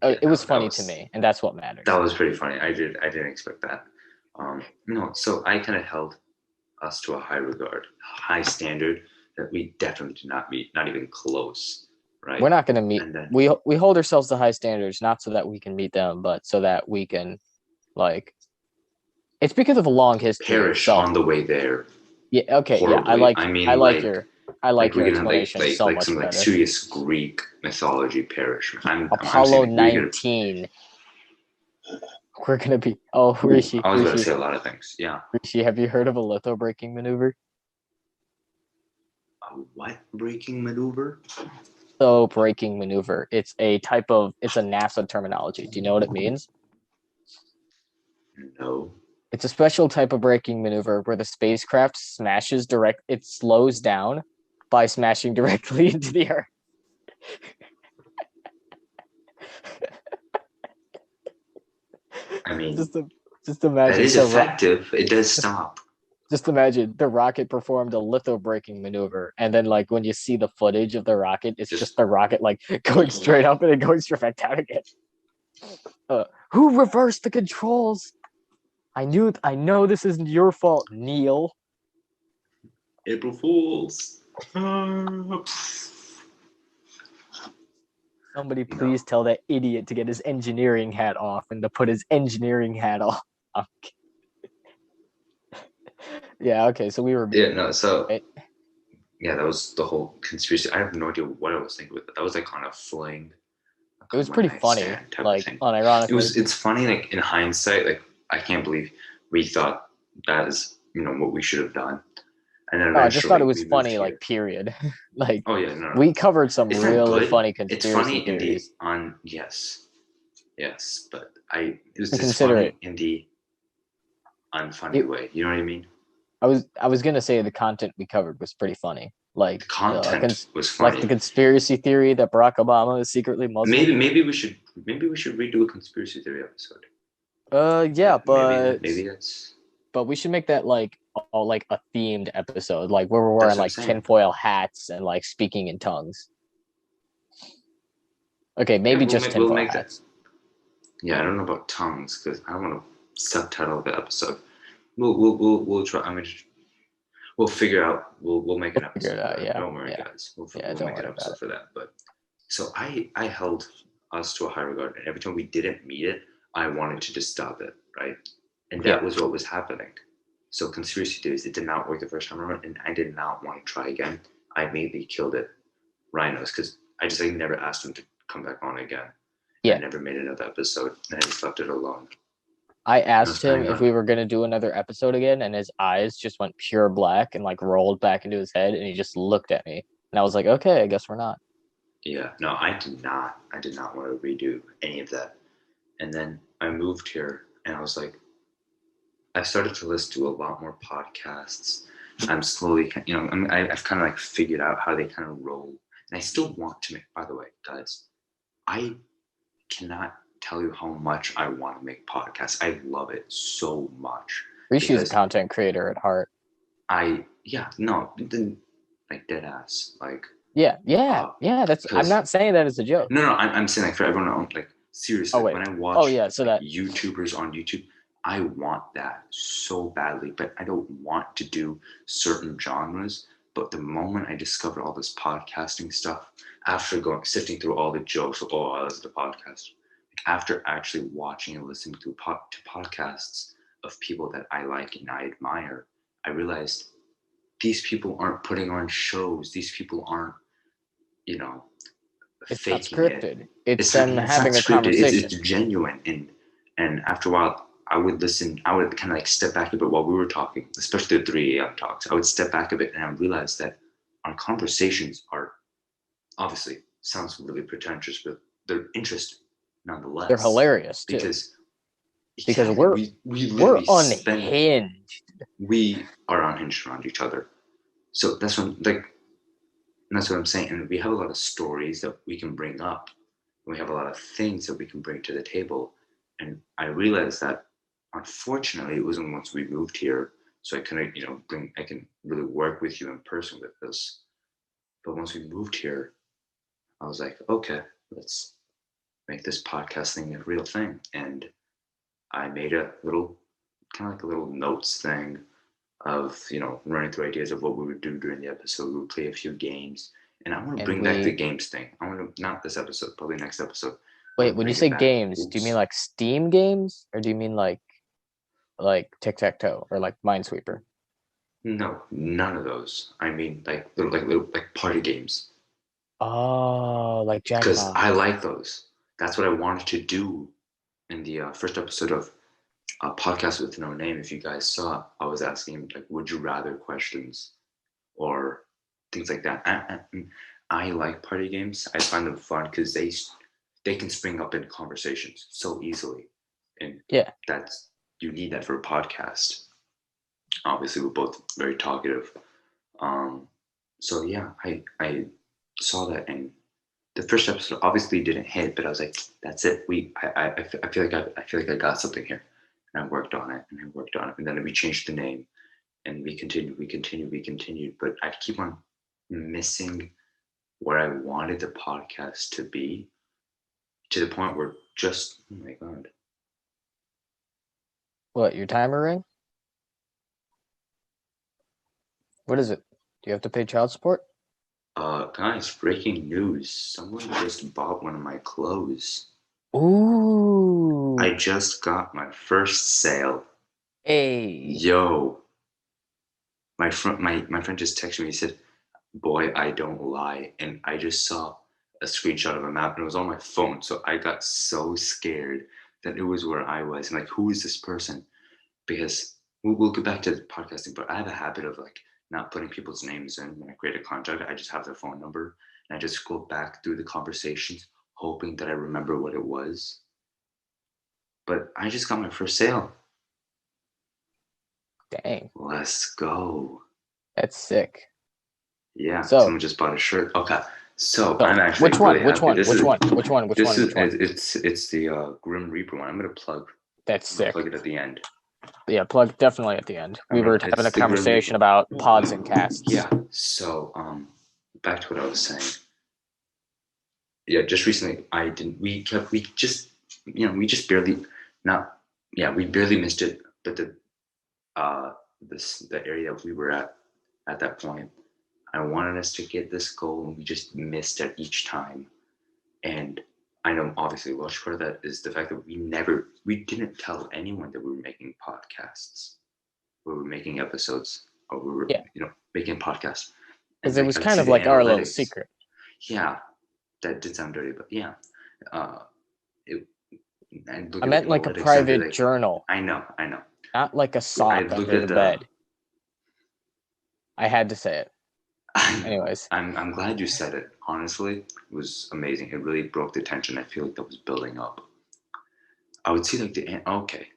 it was funny to me, and that's what matters. That was pretty funny. I didn't expect that. No, so I kind of held us to a high regard, high standard that we definitely did not meet, not even close. Right? We're not going to meet. We hold ourselves to high standards, not so that we can meet them, but so that we can, like, It's because of a long history perish itself. on the way there. Yeah. Okay. Yeah. Horribly. I like your we're gonna explanation so like much some like better. serious Greek mythology perish. I'm Apollo saying like, we're gonna. 19. We're gonna be. Oh, Ooh, Rishi, I was about to say a lot of things. Yeah. Rishi. Have you heard of a litho braking maneuver? A what braking maneuver? So braking maneuver. It's a NASA terminology. Do you know what it means? No. It's a special type of braking maneuver where the spacecraft it slows down by smashing directly into the Earth. I mean, just, just that imagine is effective. It does stop. Just imagine the rocket performed a litho braking maneuver, and then like when you see the footage of the rocket, it's just the rocket like going straight up and then going straight back down again. Who reversed the controls? I know this isn't your fault, Neil. April Fools. Somebody please tell that idiot to get his engineering hat off and to put his engineering hat on. Yeah, okay, so we were... Yeah, no, so... Right? Yeah, that was the whole conspiracy. I have no idea what I was thinking with it. That was like on a fling. Like it was pretty funny, like, unironically. It's funny, like, in hindsight, like, I can't believe we thought that is, what we should have done. And then I just thought it was funny, like, period. Like, oh, yeah, no. We covered some really funny conspiracy theories. Yes, but it was just funny in the unfunny way. You know what I mean? I was gonna say the content we covered was pretty funny. Like the content was funny. Like the conspiracy theory that Barack Obama is secretly Muslim. Maybe we should redo a conspiracy theory episode. Yeah, but maybe that's. But we should make that like a themed episode, like where we're wearing like tinfoil hats and like speaking in tongues. Okay, maybe just tinfoil hats. Yeah, I don't know about tongues because I don't want to subtitle the episode. We'll try. I mean, we'll figure out. We'll make an episode. Don't worry, guys. We'll make an episode for that. But so I held us to a high regard, and every time we didn't meet it, I wanted to just stop it, right? And that was what was happening. So conspiracy theories, it did not work the first time around, and I did not want to try again. I immediately killed it. Rhinos, because I never asked him to come back on again. I never made another episode, and I just left it alone. I asked him if we were going to do another episode again, and his eyes just went pure black and like rolled back into his head, and he just looked at me. And I was like, okay, I guess we're not. Yeah, no, I did not want to redo any of that. And then I moved here, and I was like, I started to listen to a lot more podcasts. I'm slowly, I've kind of like figured out how they kind of roll. And I still want to make, by the way, guys, I cannot tell you how much I want to make podcasts. I love it so much. Rishi's a content creator at heart. Like dead ass. Like that's. I'm not saying that as a joke. No, I'm saying like for everyone, like seriously, when I watch YouTubers on YouTube, I want that so badly, but I don't want to do certain genres. But the moment I discovered all this podcasting stuff, after sifting through all the jokes, I listen to podcasts. After actually watching and listening to podcasts of people that I like and I admire, I realized these people aren't putting on shows. These people aren't, it's not scripted. It's them having a conversation. It's genuine. And after a while, I would listen. I would kind of like step back a bit while we were talking, especially the 3 a.m. talks. I would step back a bit and I realized that our conversations are obviously sounds really pretentious, but they're interesting nonetheless. They're hilarious too. Because we're unhinged. We are unhinged around each other. So that's what I'm saying. And we have a lot of stories that we can bring up. And we have a lot of things that we can bring to the table. And I realized that unfortunately it wasn't once we moved here. So I couldn't, I can really work with you in person with this. But once we moved here, I was like, okay, let's make this podcast thing a real thing. And I made a little, kind of like a little notes thing of, running through ideas of what we would do during the episode. We would play a few games. And I want to bring back the games thing. I want to, not this episode, probably next episode. Wait, when you say games, do you mean like Steam games? Or do you mean like... like tic-tac-toe or like Minesweeper? No, none of those. I mean, like party games, Oh, like because jackpot. I like those. That's what I wanted to do in the first episode of Podcast with No Name. If you guys saw, I was asking like, would you rather questions or things like that. I like party games. I find them fun because they can spring up in conversations so easily, and Yeah. that's you need that for a podcast. Obviously, we're both very talkative. Um, so yeah, I saw that, and the first episode obviously didn't hit, but I was like, that's it. I feel like I feel like I got something here, and I worked on it, and I worked on it, and then we changed the name, and we continued. But I keep on missing where I wanted the podcast to be, to the point where just oh my god. What, your timer ring? What is it? Do you have to pay child support? Guys, breaking news. Someone just bought one of my clothes. Ooh. I just got my first sale. Hey. Yo, my friend just texted me. He said, "Boy, I don't lie," and I just saw a screenshot of a map, and it was on my phone. So I got so scared that it was where I was, and like, who is this person? Because we'll get back to the podcasting, but I have a habit of like not putting people's names in when I create a contact. I just have their phone number, and I just scroll back through the conversations, hoping that I remember what it was. But I just got my first sale. Dang. Let's go. That's sick. Yeah, So, someone just bought a shirt. Okay, so so I'm actually which really one? Which happy. one? Which one? Which one? Which one? This is Which one? it's the Grim Reaper one. That's I'm gonna plug sick. it at the end. Yeah, plug definitely at the end. We were having a It's the Grim conversation Reaper. about pods and casts. Yeah. So back to what I was saying. Yeah, just recently I didn't. We just we just barely not. Yeah, we barely missed it. But uh the area we were at that point, I wanted us to get this goal, and we just missed it each time. And I know obviously a large part of that is the fact that we didn't tell anyone that we were making podcasts, we were making episodes, or we were Yeah, making podcasts. because And it like was I'd kind see of the like our little analytics. secret. Yeah, that did sound dirty, but yeah. Uh, it, and look I at the meant like a analytics. I'd be private like, journal, I know, I know. not like a I sock looked under at the the. bed. I had to say it. I know. Anyways. I'm glad you said it. Honestly, it was amazing. It really broke the tension. I feel like that was building up. I would see like the okay.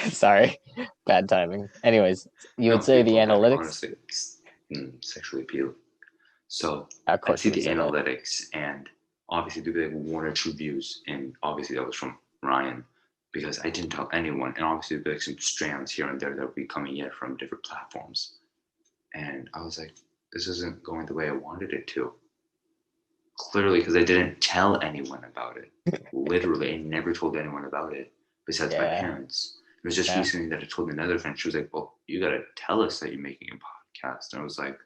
Sorry, bad timing. Anyways, you No, would say the people that analytics? honestly sexually appeal. So Of I'd course see you would the say that. analytics, and obviously there'd be like one or two views, and obviously that was from Ryan because I didn't tell anyone, and obviously there'd be like some strands here and there that would be coming in from different platforms, and I was like, this isn't going the way I wanted it to. Clearly, because I didn't tell anyone about it. Literally, I never told anyone about it besides my Yeah, parents. It was just yeah. recently that I told another friend. She was like, "Well, you gotta tell us that you're making a podcast." And I was like,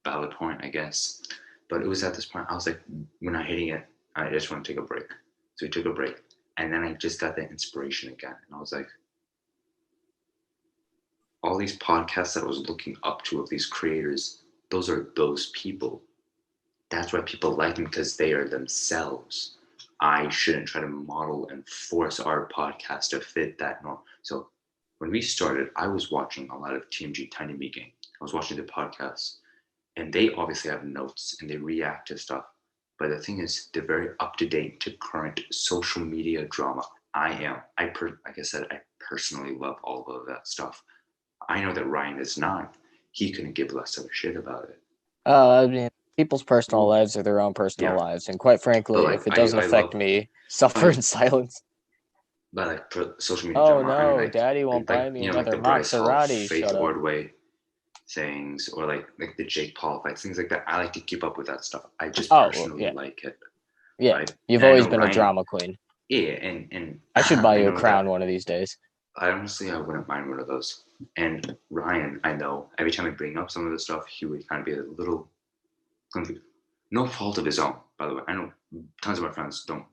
"Valid point, I guess." But it was at this point I was like, "We're not hitting it. I just want to take a break." So we took a break, and then I just got that inspiration again, and I was like, "All these podcasts that I was looking up to of these creators, those are those people. That's why people like them because they are themselves. I shouldn't try to model and force our podcast to fit that norm." So when we started, I was watching a lot of TMG Tiny Meeking. I was watching the podcasts, and they obviously have notes and they react to stuff. But the thing is, they're very up to date to current social media drama. I am. Like I said, I personally love all of that stuff. I know that Ryan is not. He couldn't give less of a shit about it. I mean, people's personal Well, lives are their own personal yeah, lives, and quite but frankly, like if it doesn't I affect love me, suffer in silence. but like for social media Oh drama, I mean no, Daddy won't buy me like another the Bryce Hall Maserati. Faith Shut up. Ordway things, or like the Jake Paul fights, things like that. I like to keep up with that stuff. I just Oh well, personally yeah, like it, yeah. right? You've And I always know been a Ryan, drama queen. yeah, and I should buy I you a know crown that one of these days. I honestly I wouldn't mind one of those. And Ryan, I know every time I bring up some of the stuff, he would kind of be a little confused. No fault of his own, by the way. I know tons of my friends don't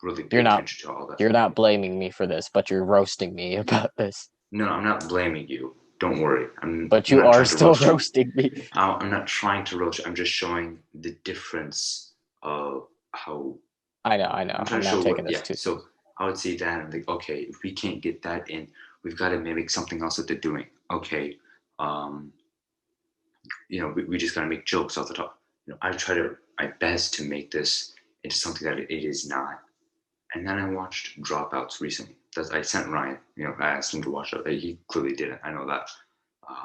really pay You're not attention to all that. you're not blaming me for this, but you're roasting me about this. No, I'm not blaming you. Don't worry. But I'm you not are trying to still roast you. roasting me. I'm not trying to roast you. I'm just showing the difference of how. I know. I'm trying I'm to not show taking what. this Yeah. too So I would see that and think, okay, if we can't get that in, we've got to mimic something else that they're doing. Okay. Um, we just got to make jokes off the top. I try to my best to make this into something that it is not. And then I watched Dropouts recently. I sent Ryan. I asked him to watch it. He clearly didn't. I know that.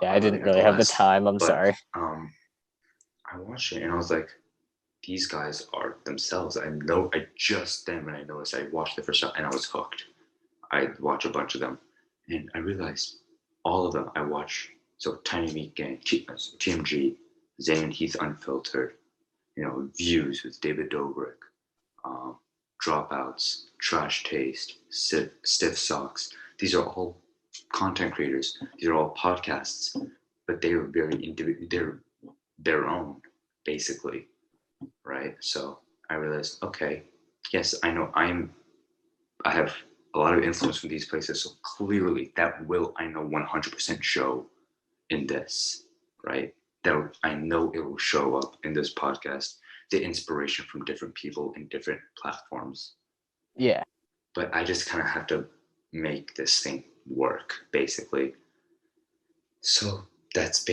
Yeah, I But didn't really have the nevertheless, time. I'm sorry. I watched it and I was like, these guys are themselves. I just then when I noticed, I watched the first time and I was hooked. I watched a bunch of them, and I realized all of them I watch. So Tiny Meat Gang, TMG, Zayn and Heath Unfiltered, Views with David Dobrik, um, Dropouts, Trash Taste, Stiff Socks. These are all content creators. These are all podcasts, but they are very individual. They're their own, basically, right? So I realized, okay, yes, I know I have a lot of influence from these places. So clearly that will, I know 100% show in this, right? That I know it will show up in this podcast, the inspiration from different people in different platforms. Yeah. But I just kind of have to make this thing work, basically. So that's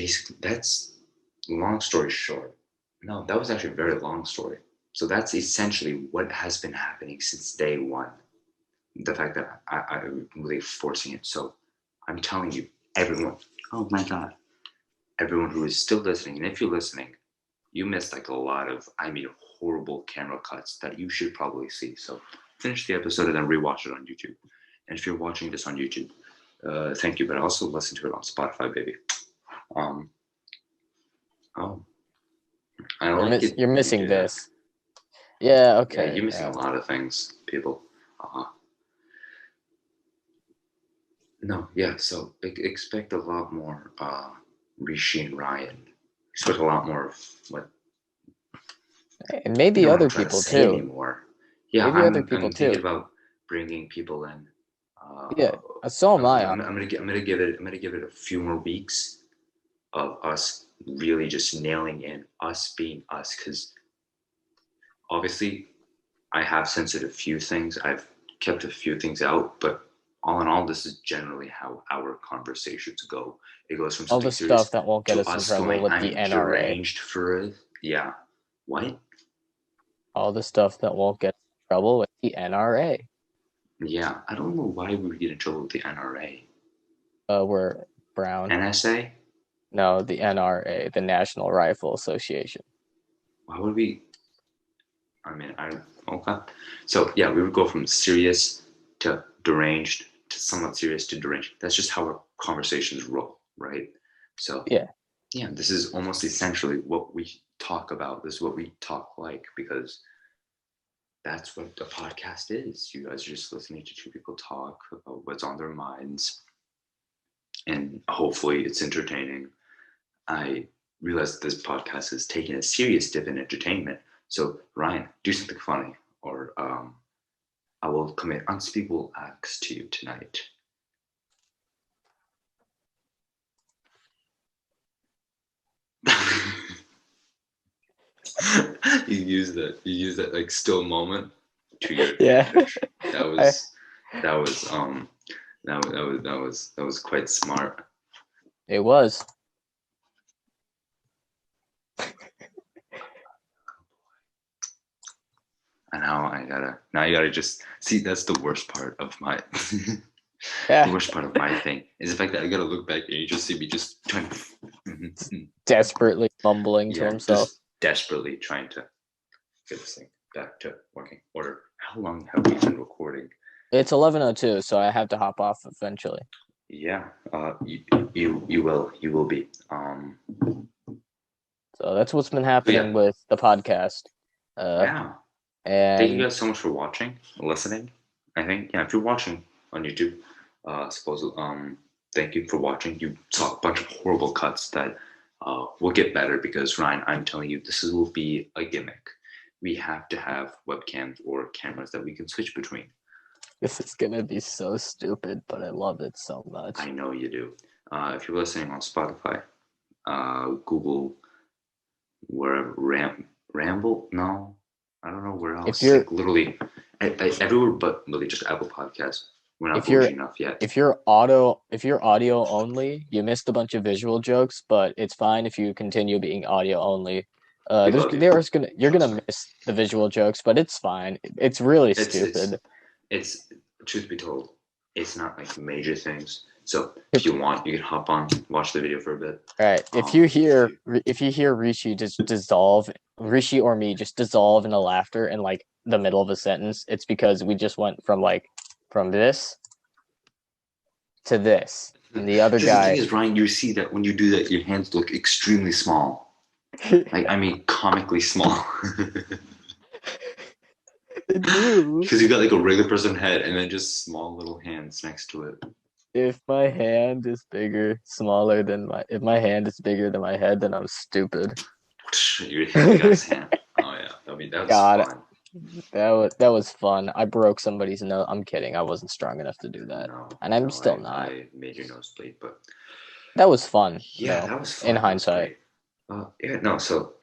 long story short. No, that was actually a very long story. So that's essentially what has been happening since day one. The fact that I'm really forcing it. So I'm telling you, everyone, oh my God, everyone who is still listening, and if you're listening, you missed like a lot of, horrible camera cuts that you should probably see. So finish the episode and then rewatch it on YouTube. And if you're watching this on YouTube, thank you, but also listen to it on Spotify, baby. Oh, I like it. You're You missing do that. this. Yeah, Yeah, okay. you're missing a lot of things, people. No, yeah. So expect a lot more Rishi and Ryan. Expect a lot more of what. And maybe I don't other try to people say too. anymore. Yeah, Maybe other people I'm thinking too. about bringing people in. Yeah, so am I. I'm gonna give it a few more weeks of us really just nailing in us being us, because obviously I have censored a few things. I've kept a few things out, but all in all, this is generally how our conversations go. It goes from All something the stuff serious that won't get to us in us trouble going, with the I'm NRA. deranged for it. Yeah. What? All the stuff that won't get us in trouble with the NRA. Yeah. I don't know why we would get in trouble with the NRA. We're brown. NSA? No, the NRA, the National Rifle Association. Why would we? Okay. So yeah, we would go from serious to deranged to somewhat serious to deranged. That's just how our conversations roll, right? So Yeah, this is almost essentially what we talk about. This is what we talk like, because that's what the podcast is. You guys are just listening to two people talk about what's on their minds, and hopefully it's entertaining. I realize that this podcast has taken a serious dip in entertainment. So Ryan, do something funny, or I will commit unspeakable acts to you tonight. You use that like still moment to your advantage. yeah. That was quite smart. It was. And now you gotta just see, that's the worst part of my Yeah. the worst part of my thing is the fact that I gotta look back and you just see me just trying Desperately mumbling to himself. just desperately trying to get this thing back to working order. How long have we been recording? It's 11:02, so I have to hop off eventually. Yeah, you will be. So that's what's been happening with the podcast. Yeah. And thank you guys so much for watching, listening. I think if you're watching on YouTube, thank you for watching. You saw a bunch of horrible cuts that will get better because Ryan, I'm telling you, this will be a gimmick. we have to have webcams or cameras that we can switch between. This is gonna be so stupid, but I love it so much. I know you do. If you're listening on Spotify, Google, wherever, Ramble? No, I don't know where else. If you're like literally everywhere, but really just Apple Podcasts. We're not if you're bougie enough yet. if you're audio only, you missed a bunch of visual jokes, but it's fine if you continue being audio only. We love you. You're gonna miss the visual jokes, but it's fine. It's really stupid. It's truth be told, it's not like major things. So if you want, you can hop on, watch the video for a bit. All right. If you hear Rishi just dissolve, Rishi or me just dissolve into laughter in like the middle of a sentence, it's because we just went from this to this. And the other guy. The thing is, Ryan, you see that when you do that, your hands look extremely small. Like, I mean, comically small. Because you got like a regular person head and then just small little hands next to it. If my hand is smaller than if my hand is bigger than my head, then I'm stupid. Your guy's hand. Oh yeah, that was fun. That was fun. I broke somebody's nose. I'm kidding. I wasn't strong enough to do that, and I'm still not. I made your nose bleed, but that was fun. Yeah, though, that was fun. In hindsight. So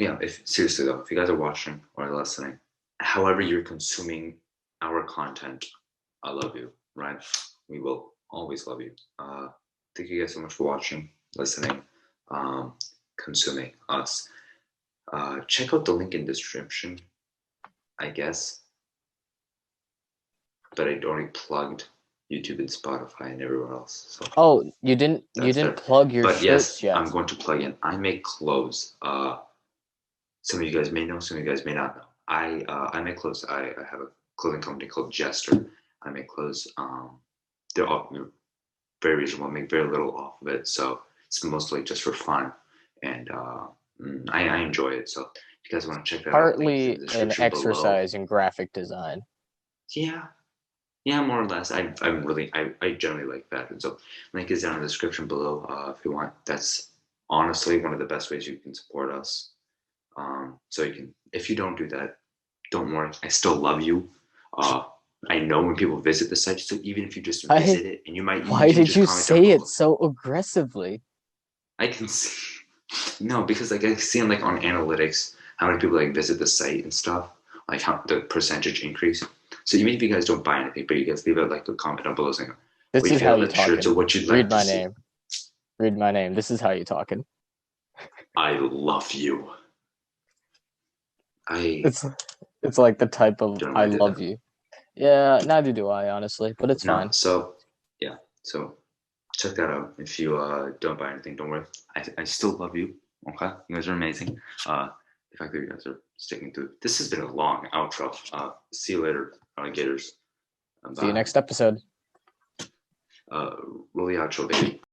seriously though, if you guys are watching or listening, however you're consuming our content, I love you, right? We will always love you. Thank you guys so much for watching, listening, consuming us. Check out the link in description, I guess. But I already plugged YouTube and Spotify and everywhere else. So you didn't plug your shirts yet. I'm going to plug in. I make clothes. Some of you guys may know, some of you guys may not know. I make clothes. I have a clothing company called Jester. I make clothes. They're all very reasonable. I make very little off of it, so it's mostly just for fun, and I enjoy it. So if you guys want to check that Partly out, an exercise in graphic design. Yeah, more or less. I generally like that, and so link is down in the description below if you want. That's honestly one of the best ways you can support us. So you can. If you don't do that, don't worry. I still love you. I know when people visit the site, so even if you just visit it, and you might. Why did you say it so aggressively? I can see. No, because like I see on analytics how many people visit the site and stuff, like how the percentage increase. So even if you guys don't buy anything, but you guys leave a comment down below saying, "This is how you talking." So what you'd like Read my name. Read my name. This is how you talking. I love you. It's like the type of I love you. Yeah, neither do I, honestly, but it's fine. So yeah, so check that out. If you don't buy anything, don't worry. I still love you. Okay, you guys are amazing. The fact that you guys are sticking to it. This has been a long outro. See you later, alligators. See you next episode. Really outro, baby.